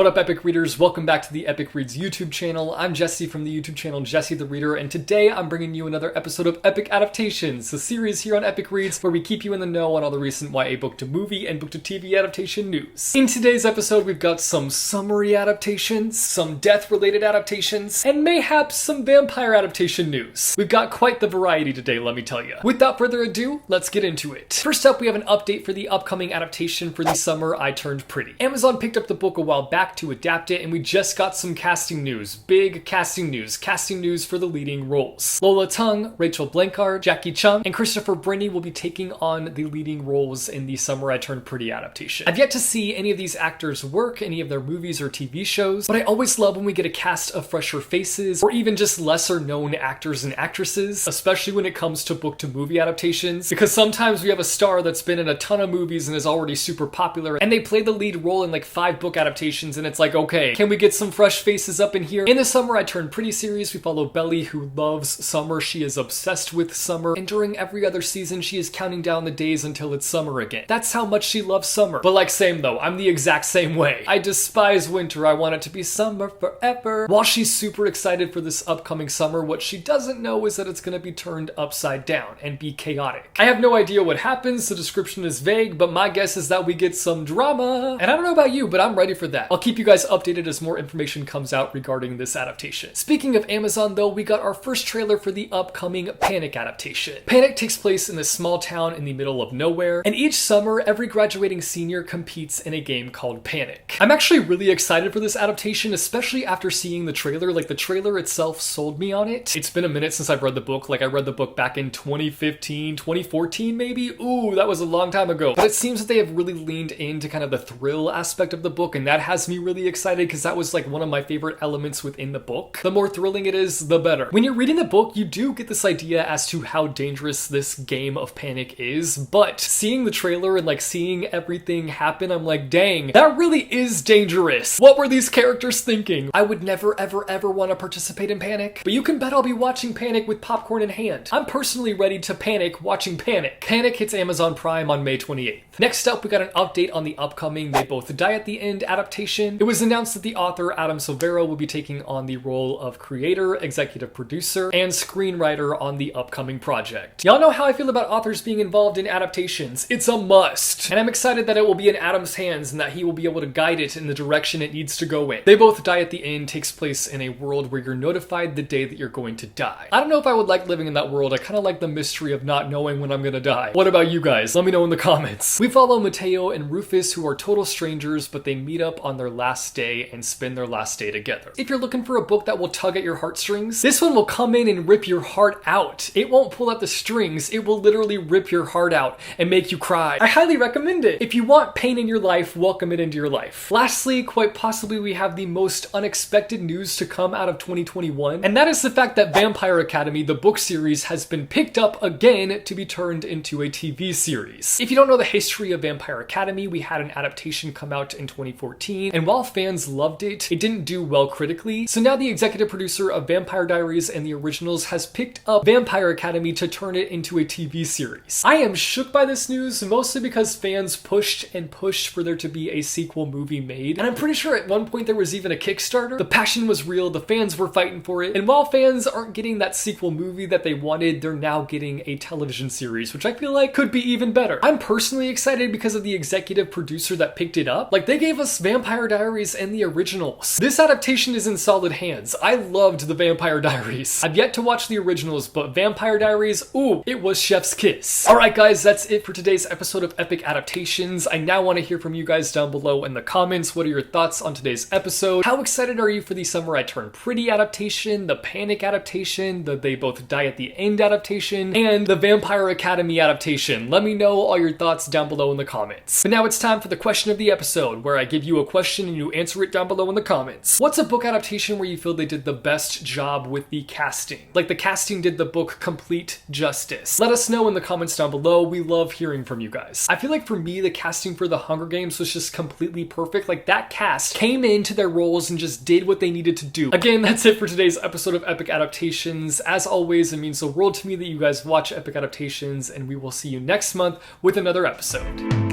What up, Epic Readers? Welcome back to the Epic Reads YouTube channel. I'm Jesse from the YouTube channel Jesse the Reader, and today I'm bringing you another episode of Epic Adaptations, the series here on Epic Reads where we keep you in the know on all the recent YA book to movie and book to TV adaptation news. In today's episode, we've got some summary adaptations, some death-related adaptations, and mayhaps some vampire adaptation news. We've got quite the variety today, let me tell you. Without further ado, let's get into it. First up, we have an update for the upcoming adaptation for The Summer I Turned Pretty. Amazon picked up the book a while back to adapt it, and we just got some casting news. Big casting news for the leading roles. Lola Tung, Rachel Blankard, Jackie Chung, and Christopher Brinney will be taking on the leading roles in The Summer I Turned Pretty adaptation. I've yet to see any of these actors work, any of their movies or TV shows, but I always love when we get a cast of fresher faces, or even just lesser known actors and actresses, especially when it comes to book to movie adaptations, because sometimes we have a star that's been in a ton of movies and is already super popular, and they play the lead role in like 5 book adaptations, and it's like, okay, can we get some fresh faces up in here? In the Summer I Turned Pretty series, we follow Belly, who loves summer. She is obsessed with summer, and during every other season, she is counting down the days until it's summer again. That's how much she loves summer. But like, same though, I'm the exact same way. I despise winter. I want it to be summer forever. While she's super excited for this upcoming summer, what she doesn't know is that it's gonna be turned upside down and be chaotic. I have no idea what happens. The description is vague, but my guess is that we get some drama. And I don't know about you, but I'm ready for that. I'll keep you guys updated as more information comes out regarding this adaptation. Speaking of Amazon though, we got our first trailer for the upcoming Panic adaptation. Panic takes place in this small town in the middle of nowhere, and each summer, every graduating senior competes in a game called Panic. I'm actually really excited for this adaptation, especially after seeing the trailer. Like, the trailer itself sold me on it. It's been a minute since I've read the book. Like, I read the book back in 2015, 2014 maybe? Ooh, that was a long time ago. But it seems that they have really leaned into kind of the thrill aspect of the book, and that has me really excited because that was like one of my favorite elements within the book. The more thrilling it is, the better. When you're reading the book, you do get this idea as to how dangerous this game of Panic is, but seeing the trailer and like seeing everything happen, I'm like, dang, that really is dangerous. What were these characters thinking? I would never ever want to participate in Panic, but you can bet I'll be watching Panic with popcorn in hand. I'm personally ready to panic watching Panic. Panic hits Amazon Prime on May 28th. Next up, we got an update on the upcoming They Both Die at the End adaptation. It was announced that the author Adam Silvera will be taking on the role of creator, executive producer, and screenwriter on the upcoming project. Y'all know how I feel about authors being involved in adaptations. It's a must. And I'm excited that it will be in Adam's hands and that he will be able to guide it in the direction it needs to go in. They Both Die at the End takes place in a world where you're notified the day that you're going to die. I don't know if I would like living in that world. I kind of like the mystery of not knowing when I'm gonna die. What about you guys? Let me know in the comments. We follow Mateo and Rufus, who are total strangers, but they meet up on their last day and spend their last day together. If you're looking for a book that will tug at your heartstrings, this one will come in and rip your heart out. It won't pull at the strings. It will literally rip your heart out and make you cry. I highly recommend it. If you want pain in your life, welcome it into your life. Lastly, quite possibly we have the most unexpected news to come out of 2021, and that is the fact that Vampire Academy, the book series, has been picked up again to be turned into a TV series. If you don't know the history of Vampire Academy, we had an adaptation come out in 2014, and while fans loved it, it didn't do well critically. So now the executive producer of Vampire Diaries and the originals has picked up Vampire Academy to turn it into a TV series. I am shook by this news, mostly because fans pushed and pushed for there to be a sequel movie made, and I'm pretty sure at one point there was even a Kickstarter. The passion was real, the fans were fighting for it, and while fans aren't getting that sequel movie that they wanted, they're now getting a television series, which I feel like could be even better. I'm personally excited because of the executive producer that picked it up. Like, they gave us Vampire Diaries and the originals. This adaptation is in solid hands. I loved the Vampire Diaries. I've yet to watch the originals, but Vampire Diaries, ooh, it was chef's kiss. Alright guys, that's it for today's episode of Epic Adaptations. I now want to hear from you guys down below in the comments. What are your thoughts on today's episode? How excited are you for the Summer I Turned Pretty adaptation, the Panic adaptation, the They Both Die at the End adaptation, and the Vampire Academy adaptation? Let me know all your thoughts down below in the comments. But now it's time for the question of the episode, where I give you a question and you answer it down below in the comments. What's a book adaptation where you feel they did the best job with the casting? Like, the casting did the book complete justice. Let us know in the comments down below. We love hearing from you guys. I feel like for me, the casting for the Hunger Games was just completely perfect. Like, that cast came into their roles and just did what they needed to do. Again, that's it for today's episode of Epic Adaptations. As always, it means the world to me that you guys watch Epic Adaptations, and we will see you next month with another episode.